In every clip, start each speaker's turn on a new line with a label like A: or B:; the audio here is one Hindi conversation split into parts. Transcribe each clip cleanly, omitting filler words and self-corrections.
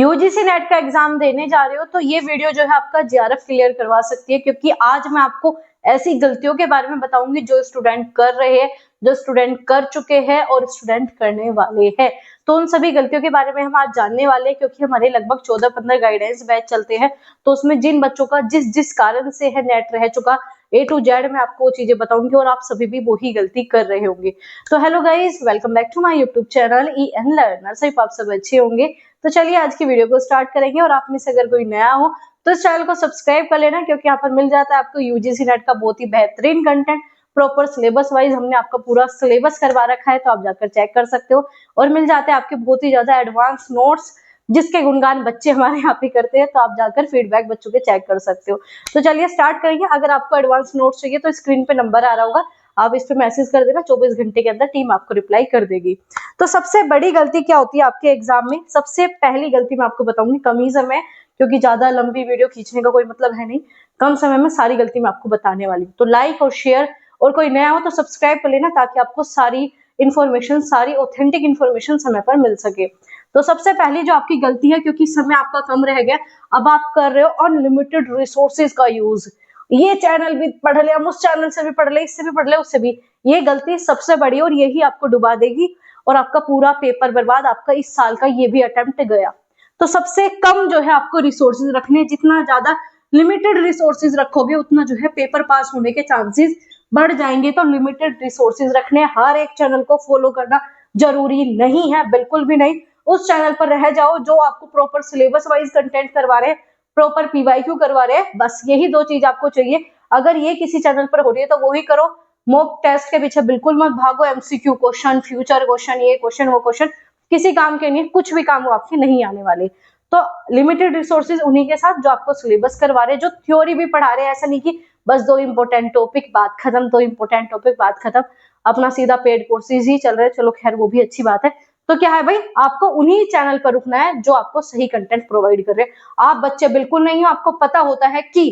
A: यूजीसी नेट का एग्जाम देने जा रहे हो तो ये वीडियो जो है आपका जेआरएफ क्लियर करवा सकती है, क्योंकि आज मैं आपको ऐसी गलतियों के बारे में बताऊंगी जो स्टूडेंट कर रहे हैं, जो स्टूडेंट कर चुके हैं और स्टूडेंट करने वाले हैं। तो उन सभी गलतियों के बारे में हम आज जानने वाले हैं, क्योंकि हमारे लगभग 14-15 गाइडेंस बैच चलते हैं। तो उसमें जिन बच्चों का जिस जिस कारण से है नेट रह चुका A to Z मैं आपको वो चीजें बताऊंगी और आप सभी भी वही गलती कर रहे होंगे। तो hello guys, welcome back to my YouTube channel EN लर्नर। सही आप सब अच्छे होंगे। तो चलिए आज की वीडियो को स्टार्ट करेंगे और आप में से अगर कोई नया हो तो इस चैनल को सब्सक्राइब कर लेना, क्योंकि यहाँ पर मिल जाता है आपको यूजीसी नेट का बहुत ही बेहतरीन कंटेंट। प्रॉपर सिलेबस वाइज हमने आपका पूरा सिलेबस करवा रखा है, तो आप जाकर चेक कर सकते हो। और मिल जाते हैं आपके बहुत ही ज्यादा एडवांस नोट्स, जिसके गुणगान बच्चे हमारे यहाँ पे करते हैं, तो आप जाकर फीडबैक बच्चों के चेक कर सकते हो। तो चलिए स्टार्ट करेंगे। अगर आपको एडवांस नोट्स चाहिए तो स्क्रीन पे नंबर आ रहा होगा, आप इस पे मैसेज कर देना, 24 घंटे के अंदर टीम आपको रिप्लाई कर देगी। तो सबसे बड़ी गलती क्या होती है आपके एग्जाम में? सबसे पहली गलती मैं आपको बताऊंगी कम ही समय, क्योंकि ज्यादा लंबी वीडियो खींचने का कोई मतलब है नहीं, कम समय में सारी गलती मैं आपको बताने वाली हूँ। तो लाइक और शेयर, और कोई नया हो तो सब्सक्राइब कर लेना, ताकि आपको सारी इन्फॉर्मेशन, सारी ऑथेंटिक इन्फॉर्मेशन समय पर मिल सके। तो सबसे पहली जो आपकी गलती है, क्योंकि समय आपका कम रह गया, अब आप कर रहे हो अनलिमिटेड रिसोर्सेज का यूज। ये चैनल भी पढ़ ले, हम उस चैनल से भी पढ़ ले, इससे भी पढ़ ले, उससे भी। ये गलती सबसे बड़ी, और यही आपको डुबा देगी और आपका पूरा पेपर बर्बाद, आपका इस साल का ये भी अटेम्प्ट गया। तो सबसे कम जो है आपको रिसोर्सेज रखने, जितना ज्यादा लिमिटेड रिसोर्सेज रखोगे उतना जो है पेपर पास होने के चांसेस बढ़ जाएंगे। तो लिमिटेड रिसोर्सेज रखने, हर एक चैनल को फॉलो करना जरूरी नहीं है, बिल्कुल भी नहीं। उस चैनल पर रह जाओ जो आपको प्रॉपर सिलेबस वाइज कंटेंट करवा रहे हैं, प्रॉपर पीवाईक्यू करवा रहे हैं, बस यही दो चीज आपको चाहिए। अगर ये किसी चैनल पर हो रही है तो वो ही करो। मॉक टेस्ट के पीछे बिल्कुल मत भागो। MCQ क्वेश्चन, फ्यूचर क्वेश्चन, ये क्वेश्चन वो क्वेश्चन किसी काम के नहीं, कुछ भी काम वो आपके नहीं आने वाले। तो लिमिटेड रिसोर्सेज उन्हीं के साथ जो आपको सिलेबस करवा रहे हैं, जो थ्योरी भी पढ़ा रहे हैं। ऐसा नहीं कि बस 2 इंपॉर्टेंट टॉपिक बात खत्म, 2 इंपॉर्टेंट टॉपिक बात खत्म, अपना सीधा पेड कोर्सेज ही चल रहे हैं। चलो खैर, वो भी अच्छी बात है। तो क्या है भाई, आपको उन्हीं चैनल पर रुकना है जो आपको सही कंटेंट प्रोवाइड कर रहे हैं। आप बच्चे बिल्कुल नहीं हो, आपको पता होता है कि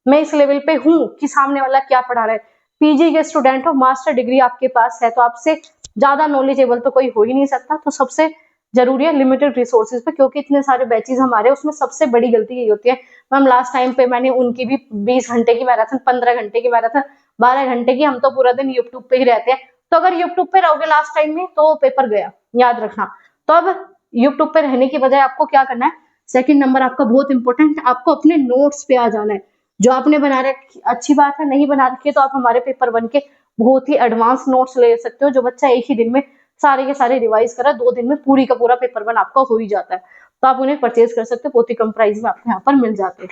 A: मैं इस लेवल पे हूं कि सामने वाला क्या पढ़ा रहा है। पीजी के स्टूडेंट हो, मास्टर डिग्री आपके पास है, तो आपसे ज्यादा नॉलेजेबल तो कोई हो ही नहीं सकता। तो सबसे जरूरी है लिमिटेड रिसोर्सेज पे, क्योंकि इतने सारे बैचेज हमारे, उसमें सबसे बड़ी गलती यही होती है। मैम लास्ट टाइम पे मैंने उनकी भी 20 घंटे की मैराथन, 15 घंटे की मैराथन, 12 घंटे की, हम तो पूरा दिन यूट्यूब पे ही रहते हैं। तो अगर यूट्यूब पे रहोगे लास्ट टाइम में तो पेपर गया, याद रखना। तो अब यूट्यूब पे रहने की बजाय आपको क्या करना है? सेकंड नंबर आपका बहुत इंपॉर्टेंट, आपको अपने नोट्स पे आ जाना है। जो आपने बना रखी अच्छी बात है, नहीं बना रखी तो आप हमारे पेपर 1 के बहुत ही एडवांस नोट्स ले सकते हो। जो बच्चा एक ही दिन में सारे के सारे रिवाइज करा, 2 दिन में पूरी का पूरा पेपर 1 आपका हो ही जाता है। तो आप उन्हें परचेज कर सकते हो, बहुत ही कम प्राइस में आपको यहाँ पर मिल जाते हैं।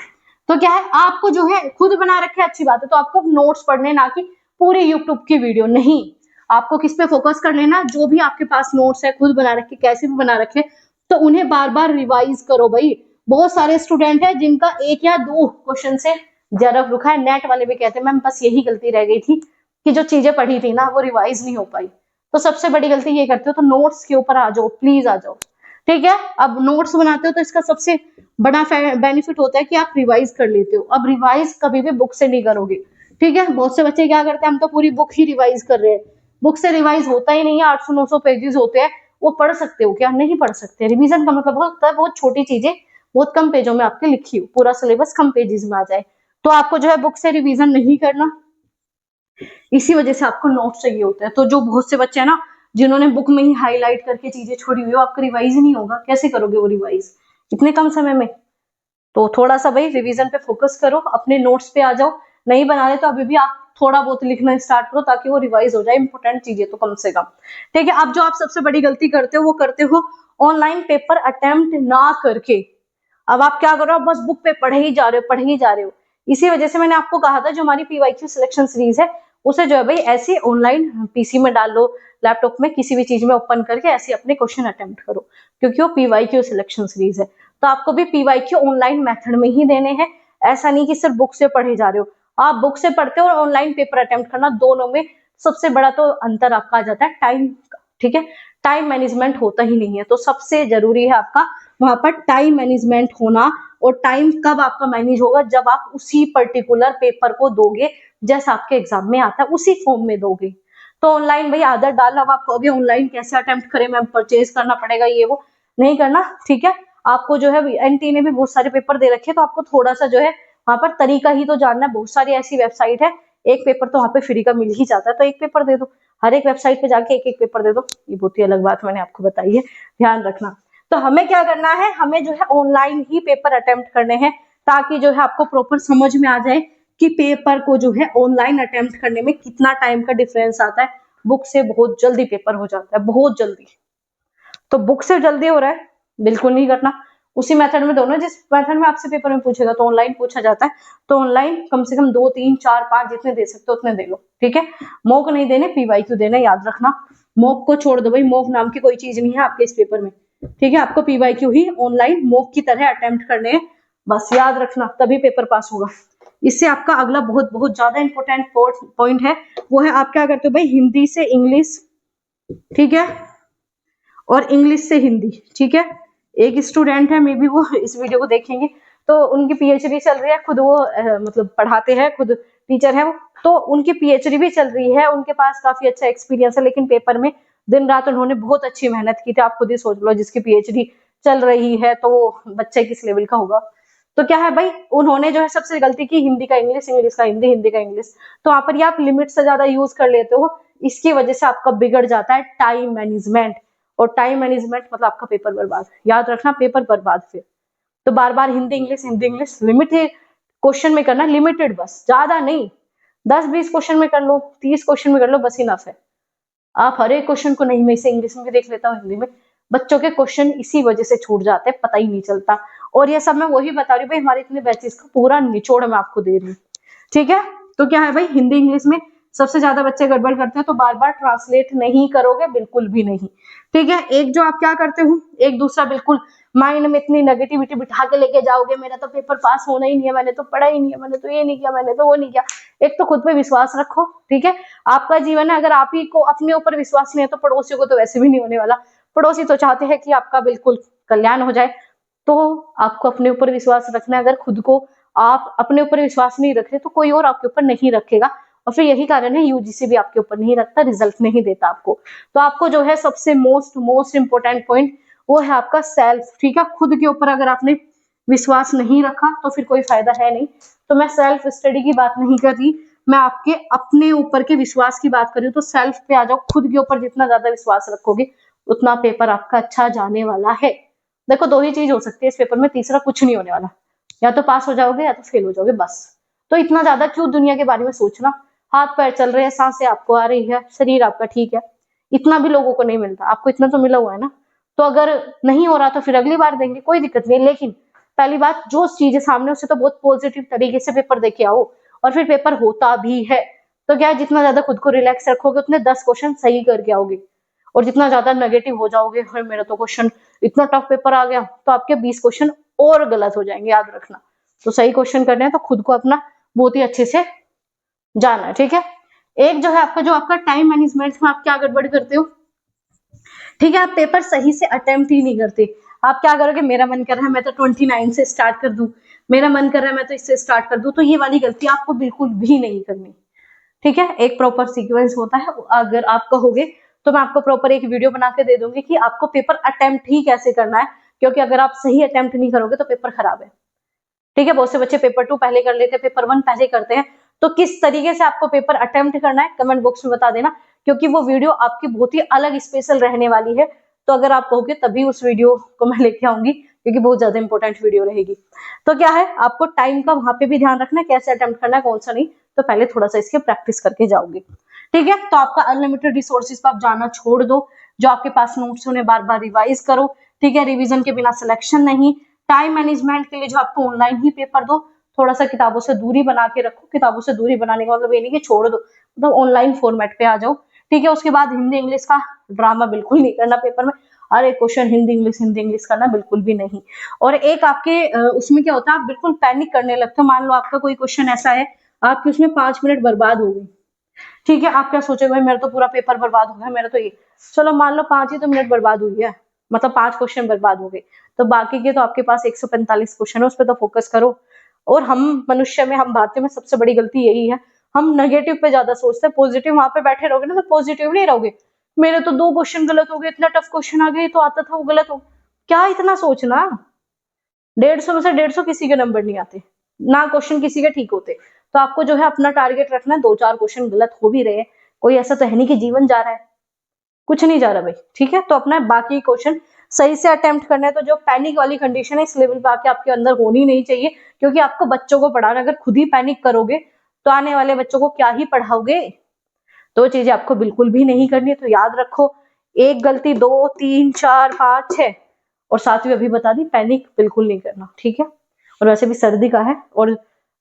A: तो क्या है, आपको जो है खुद बना रखे अच्छी बात है, तो आपको नोट्स पढ़ने, ना कि पूरी यूट्यूब की वीडियो नहीं। आपको किस पे फोकस कर लेना, जो भी आपके पास नोट्स है खुद बना रखे, कैसे भी बना रखे, तो उन्हें बार बार रिवाइज करो भाई। बहुत सारे स्टूडेंट है जिनका 1 या 2 क्वेश्चन से जरफ रुका है। नेट वाले भी कहते हैं मैम बस यही गलती रह गई थी कि जो चीजें पढ़ी थी ना वो रिवाइज नहीं हो पाई। तो सबसे बड़ी गलती ये करते हो, तो नोट्स के ऊपर आ जाओ, प्लीज आ जाओ। ठीक है, अब नोट्स बनाते हो तो इसका सबसे बड़ा बेनिफिट होता है कि आप रिवाइज कर लेते हो। अब रिवाइज कभी भी बुक से नहीं करोगे। ठीक है, बहुत से बच्चे क्या करते हैं, हम तो पूरी बुक ही रिवाइज कर रहे हैं। बुक से रिवाइज होता ही नहीं है, 800-900 पेजेस होते हैं। वो पढ़ सकते हो क्या? नहीं पढ़ सकते। रिवीजन का मतलब होता है बहुत छोटी चीजें बहुत कम पेजों में आपके लिखी हो, पूरा सिलेबस कम पेजेस में आ जाए। तो आपको जो है बुक से रिवीजन नहीं करना, इसी वजह से आपको नोट्स चाहिए होते हैं। तो जो बहुत से बच्चे हैं ना, जिन्होंने बुक में ही हाईलाइट करके चीजें छोड़ी हुई हो, आपका रिवाइज ही नहीं होगा। कैसे करोगे वो रिवाइज इतने कम समय में? तो थोड़ा सा भाई रिवीजन पे फोकस करो, अपने नोट्स पे आ जाओ। नहीं बना रहे तो अभी भी आप थोड़ा बहुत लिखना स्टार्ट करो, ताकि वो रिवाइज हो जाए, इंपॉर्टेंट चीजें तो कम से कम। ठीक है, अब जो आप सबसे बड़ी गलती करते हो वो करते हो ऑनलाइन पेपर अटेम्प्ट ना करके। अब आप क्या करो, बस बुक पे पढ़े ही जा रहे हो, पढ़े ही जा रहे हो। इसी वजह से मैंने आपको कहा था जो हमारी पीवाईक्यू सिलेक्शन सीरीज है, उसे जो है भाई ऐसे ऑनलाइन पीसी में डाल लो, लैपटॉप में किसी भी चीज में ओपन करके ऐसे अपने क्वेश्चन अटेम्प्ट करो, क्योंकि वो पीवाईक्यू सिलेक्शन सीरीज है। तो आपको भी पीवाईक्यू ऑनलाइन मेथड में ही देने हैं। ऐसा नहीं कि सिर्फ बुक से पढ़े जा रहे हो। आप बुक से पढ़ते हो और ऑनलाइन पेपर अटेम्प्ट करना, दोनों में सबसे बड़ा तो अंतर आपका आ जाता है टाइम का। ठीक है, टाइम मैनेजमेंट होता ही नहीं है। तो सबसे जरूरी है आपका वहां पर टाइम मैनेजमेंट होना। और टाइम कब आपका मैनेज होगा? जब आप उसी पर्टिकुलर पेपर को दोगे जैसा आपके एग्जाम में आता है, उसी फॉर्म में दोगे। तो ऑनलाइन भाई आदत डालना, अब आप कहोगे ऑनलाइन कैसे अटेम्प्ट करें मैम, परचेज करना पड़ेगा, ये वो नहीं करना। ठीक है, आपको जो है एनटी ने भी बहुत सारे पेपर दे रखे हैं, तो आपको थोड़ा सा जो है वहां पर तरीका ही तो जानना है। बहुत सारी ऐसी वेबसाइट है, एक पेपर तो वहां पे फ्री का मिल ही जाता है, तो एक पेपर दे दो, हर एक वेबसाइट पे जाके एक एक पेपर दे दो। ये बहुत ही अलग बात मैंने आपको बताई है, ध्यान रखना। तो हमें क्या करना है, हमें जो है ऑनलाइन ही पेपर अटेम्प्ट करने हैं, ताकि जो है आपको प्रॉपर समझ में आ जाए कि पेपर को जो है ऑनलाइन अटेम्प्ट करने में कितना टाइम का डिफरेंस आता है। बुक से बहुत जल्दी पेपर हो जाता है, बहुत जल्दी। तो बुक से जल्दी हो रहा है, बिल्कुल नहीं करना। उसी मेथड में दोनों, जिस मेथड में आपसे पेपर में पूछेगा तो ऑनलाइन पूछा जाता है, तो ऑनलाइन कम से कम 2 3 4 5 जितने दे सकते हो उतने दे लो, ठीक है। मॉक नहीं देने, पीवाईक्यू देने, याद रखना। मॉक को छोड़ दो भाई, मॉक नाम की कोई चीज नहीं है आपके इस पेपर में, ठीक है। आपको पीवाईक्यू ही ऑनलाइन मॉक की तरह अटेम्प्ट करने हैं, बस याद रखना, तभी पेपर पास होगा। इससे आपका अगला बहुत बहुत ज्यादा इंपॉर्टेंट पॉइंट है, वो है आप क्या करते हो भाई, हिंदी से इंग्लिश, ठीक है, और इंग्लिश से हिंदी, ठीक है। एक स्टूडेंट है, मे बी वो इस वीडियो को देखेंगे, तो उनकी पीएचडी चल रही है, खुद वो मतलब पढ़ाते हैं, खुद टीचर है वो, तो उनकी पीएचडी भी चल रही है, उनके पास काफी अच्छा एक्सपीरियंस है, लेकिन पेपर में दिन रात उन्होंने बहुत अच्छी मेहनत की थी। आप खुद ही सोच लो, जिसकी पीएचडी चल रही है तो वो बच्चे किस लेवल का होगा। तो क्या है भाई, उन्होंने जो है सबसे गलती की, हिंदी का इंग्लिश, इंग्लिश का हिंदी, हिंदी का इंग्लिश, तो वहां पर ये आप लिमिट से ज्यादा यूज कर लेते हो, इसकी वजह से आपका बिगड़ जाता है टाइम मैनेजमेंट, और टाइम मैनेजमेंट मतलब आपका पेपर बर्बाद, याद रखना, पेपर बर्बाद। फिर तो बार बार हिंदी इंग्लिश लिमिटेड क्वेश्चन में करना, लिमिटेड, बस ज्यादा नहीं, 10 20 क्वेश्चन में कर लो, 30 क्वेश्चन में कर लो, बस इनफ है। आप हर एक क्वेश्चन को, नहीं मैं इसे इंग्लिश में भी देख लेता हूँ, हिंदी में, बच्चों के क्वेश्चन इसी वजह से छूट जाते हैं, पता ही नहीं चलता। और ये सब मैं वही बता रही हूँ भाई, हमारे इतने बैचेस का पूरा निचोड़ मैं आपको दे रही हूँ, ठीक है। तो क्या है भाई, हिंदी इंग्लिश में सबसे ज्यादा बच्चे गड़बड़ करते हैं, तो बार बार ट्रांसलेट नहीं करोगे, बिल्कुल भी नहीं, ठीक है। एक जो आप क्या करते हो, एक दूसरा बिल्कुल माइंड में इतनी नेगेटिविटी बिठा के लेके जाओगे, मेरा तो पेपर पास होना ही नहीं है, मैंने तो पढ़ा ही नहीं है, मैंने तो ये नहीं किया, मैंने तो वो नहीं किया। एक तो खुद पे विश्वास रखो, ठीक है। आपका जीवन है, अगर आप ही को अपने ऊपर विश्वास नहीं है, तो पड़ोसियों को तो वैसे भी नहीं होने वाला। पड़ोसी तो चाहते हैं कि आपका बिल्कुल कल्याण हो जाए, तो आपको अपने ऊपर विश्वास रखना है। अगर खुद को आप अपने ऊपर विश्वास नहीं रख रहे, तो कोई और आपके ऊपर नहीं रखेगा, और फिर यही कारण है यूजीसी भी आपके ऊपर नहीं रखता, रिजल्ट नहीं देता आपको। तो आपको जो है सबसे मोस्ट इंपोर्टेंट पॉइंट वो है आपका सेल्फ, ठीक है। खुद के ऊपर अगर आपने विश्वास नहीं रखा तो फिर कोई फायदा है नहीं। तो मैं सेल्फ स्टडी की बात नहीं कर रही, मैं आपके अपने ऊपर के विश्वास की बात कर रही हूँ। तो सेल्फ पे आ जाओ, खुद के ऊपर जितना ज्यादा विश्वास रखोगे उतना पेपर आपका अच्छा जाने वाला है। देखो, 2 ही चीज हो सकती है इस पेपर में, तीसरा कुछ नहीं होने वाला, या तो पास हो जाओगे या तो फेल हो जाओगे, बस। तो इतना ज्यादा क्यों दुनिया के बारे में सोचना, हाथ पैर चल रहे हैं, सांसें आपको आ रही है, शरीर आपका ठीक है, इतना भी लोगों को नहीं मिलता, आपको इतना तो मिला हुआ है ना। तो अगर नहीं हो रहा तो फिर अगली बार देंगे, कोई दिक्कत नहीं। लेकिन पहली बात, जो चीज है सामने उससे तो बहुत पॉजिटिव तरीके से पेपर देके आओ, और फिर पेपर होता भी है। तो क्या है, जितना ज्यादा खुद को रिलैक्स रखोगे उतने 10 क्वेश्चन सही करके आओगे, और जितना ज्यादा नेगेटिव हो जाओगे, हर मेरा तो क्वेश्चन इतना टफ पेपर आ गया, तो आपके 20 क्वेश्चन और गलत हो जाएंगे, याद रखना। तो सही क्वेश्चन करने हैं, तो खुद को अपना बहुत ही अच्छे से जाना है, ठीक है। एक जो है आपका, जो आपका टाइम मैनेजमेंट में आप क्या गड़बड़ करते हो, ठीक है, आप पेपर सही से अटेम्प्ट ही नहीं करते। आप क्या करोगे, मेरा मन कर रहा है मैं तो 29 से स्टार्ट कर दूं, मेरा मन कर रहा है मैं तो इससे स्टार्ट कर दूं, तो ये वाली गलती आपको बिल्कुल भी नहीं करनी, ठीक है। एक प्रॉपर सीक्वेंस होता है, अगर आप कहोगे तो मैं आपको प्रॉपर एक वीडियो बना के दे दूंगी कि आपको पेपर अटेम्प्ट ही कैसे करना है, क्योंकि अगर आप सही अटेम्प्ट नहीं करोगे तो पेपर खराब है, ठीक है। बहुत से बच्चे पेपर 2 पहले कर लेते हैं, पेपर 1 पहले करते हैं। तो किस तरीके से आपको पेपर अटेम्प्ट करना है कमेंट बॉक्स में बता देना, क्योंकि वो वीडियो आपकी बहुत ही अलग स्पेशल रहने वाली है। तो अगर आप कहोगे तभी उस वीडियो को मैं लेके आऊंगी, क्योंकि बहुत ज्यादा इंपॉर्टेंट वीडियो रहेगी। तो क्या है, आपको टाइम का वहां पे भी ध्यान रखना है, कैसे अटेम्प्ट करना है, कौन सा नहीं, तो पहले थोड़ा सा इसके प्रैक्टिस करके जाओगे, ठीक है। तो आपका अनलिमिटेड रिसोर्सेज पर आप जाना छोड़ दो, जो आपके पास नोट्स उन्हें बार बार रिवाइज करो, ठीक है। रिवीजन के बिना सिलेक्शन नहीं। टाइम मैनेजमेंट के लिए जो आपको ऑनलाइन ही पेपर दो, थोड़ा सा किताबों से दूरी बना के रखो। किताबों से दूरी बनाने का मतलब ये नहीं कि छोड़ दो, मतलब ऑनलाइन फॉर्मेट पे आ जाओ, ठीक है। उसके बाद हिंदी इंग्लिश का ड्रामा बिल्कुल नहीं करना पेपर में, अरे क्वेश्चन हिंदी इंग्लिश करना बिल्कुल भी नहीं। और एक आपके उसमें क्या होता है, आप बिल्कुल पैनिक करने लगते हो। मान लो आपका कोई क्वेश्चन ऐसा है, आपके उसमें 5 मिनट बर्बाद हो गए, ठीक है। आप क्या सोचोगे, भाई मेरा तो पूरा पेपर बर्बाद हो गया, मेरा तो ये, चलो मान लो 5 ही तो मिनट बर्बाद हुई है, मतलब 5 क्वेश्चन बर्बाद हो गए, तो बाकी के तो आपके पास 145 क्वेश्चन है, उस पर तो फोकस करो। और हम मनुष्य में, हम भारतीय में सबसे बड़ी गलती यही है, हम नेगेटिव पे ज्यादा सोचते हैं, पॉजिटिव वहां पे बैठे रहोगे ना तो पॉजिटिव नहीं रहोगे। मेरे तो 2 क्वेश्चन गलत हो गए, इतना टफ क्वेश्चन आ गया, तो आता था वो गलत हो, क्या इतना सोचना, 150 में से 150 किसी के नंबर नहीं आते, ना क्वेश्चन किसी के ठीक होते। तो आपको जो है अपना टारगेट रखना है, 2-4 क्वेश्चन गलत हो भी रहे हैं, कोई ऐसा तो है नहीं कि जीवन जा रहा है, कुछ नहीं जा रहा भाई, ठीक है। तो अपना बाकी क्वेश्चन सही से अटेम्प्ट करना है। तो जो पैनिक वाली कंडीशन है इस लेवल पे आके आपके अंदर होनी नहीं चाहिए, क्योंकि आपको बच्चों को पढ़ाना, अगर खुद ही पैनिक करोगे तो आने वाले बच्चों को क्या ही पढ़ाओगे। तो चीजें आपको बिल्कुल भी नहीं करनी है। तो याद रखो, एक गलती 2, 3, 4, 5, 6 और 7वीं अभी बता दी, पैनिक बिल्कुल नहीं करना, ठीक है। और वैसे भी सर्दी का है, और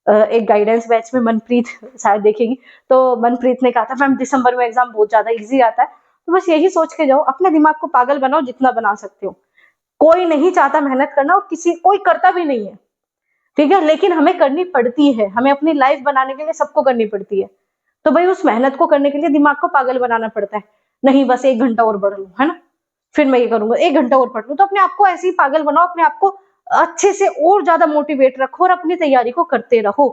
A: एक गाइडेंस बैच में मनप्रीत शायद देखेगी, तो मनप्रीत ने कहा था मैम दिसंबर में एग्जाम बहुत ज्यादा इजी आता है। तो बस यही सोच के जाओ, अपने दिमाग को पागल बनाओ जितना बना सकते हो। कोई नहीं चाहता मेहनत करना, और कोई करता भी नहीं है, ठीक है, लेकिन हमें करनी पड़ती है, हमें अपनी लाइफ बनाने के लिए सबको करनी पड़ती है। तो भाई उस मेहनत को करने के लिए दिमाग को पागल बनाना पड़ता है। नहीं बस 1 घंटा और पढ़ लूं, है ना, फिर मैं ये करूंगा, 1 घंटा और पढ़ लूं। तो अपने आप को ऐसे ही पागल बनाओ, अपने आप को अच्छे से और ज्यादा मोटिवेट रखो और अपनी तैयारी को करते रहो।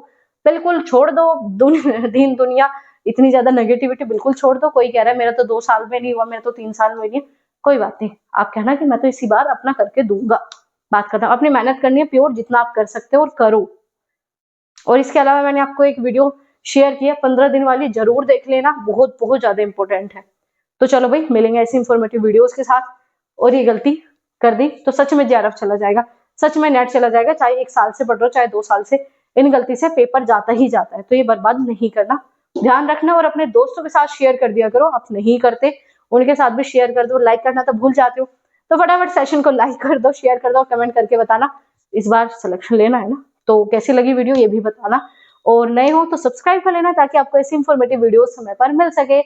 A: बिल्कुल छोड़ दो दीन दुनिया, इतनी ज्यादा नेगेटिविटी बिल्कुल छोड़ दो। कोई कह रहा है मेरा तो 2 साल में नहीं हुआ, मेरा तो 3 साल में नहीं, कोई बात नहीं। आप कहना कि मैं तो इसी बार अपना करके दूंगा, बात करता हूँ। अपनी मेहनत करनी है प्योर, जितना आप कर सकते हो और करो। और इसके अलावा मैंने आपको एक वीडियो शेयर किया 15 दिन वाली, जरूर देख लेना, बहुत बहुत ज्यादा इंपॉर्टेंट है। तो चलो भाई, मिलेंगे ऐसी इंफॉर्मेटिव वीडियोस के साथ। और ये गलती कर दी तो सच में जेआरएफ चला जाएगा, सच में नेट चला जाएगा, चाहे 1 साल से पढ़ रहे हो चाहे 2 साल से, इन गलती से पेपर जाता ही जाता है। तो ये बर्बाद नहीं करना, ध्यान रखना। और अपने दोस्तों के साथ शेयर कर दिया करो, आप नहीं करते उनके साथ भी शेयर कर दो। लाइक करना तो भूल जाते हो, तो फटाफट सेशन को लाइक कर दो, शेयर कर दो, कमेंट करके बताना इस बार सिलेक्शन लेना है ना। तो कैसी लगी वीडियो ये भी बताना, और नए हो तो सब्सक्राइब कर लेना ताकि आपको ऐसी इंफॉर्मेटिव वीडियो समय पर मिल सके।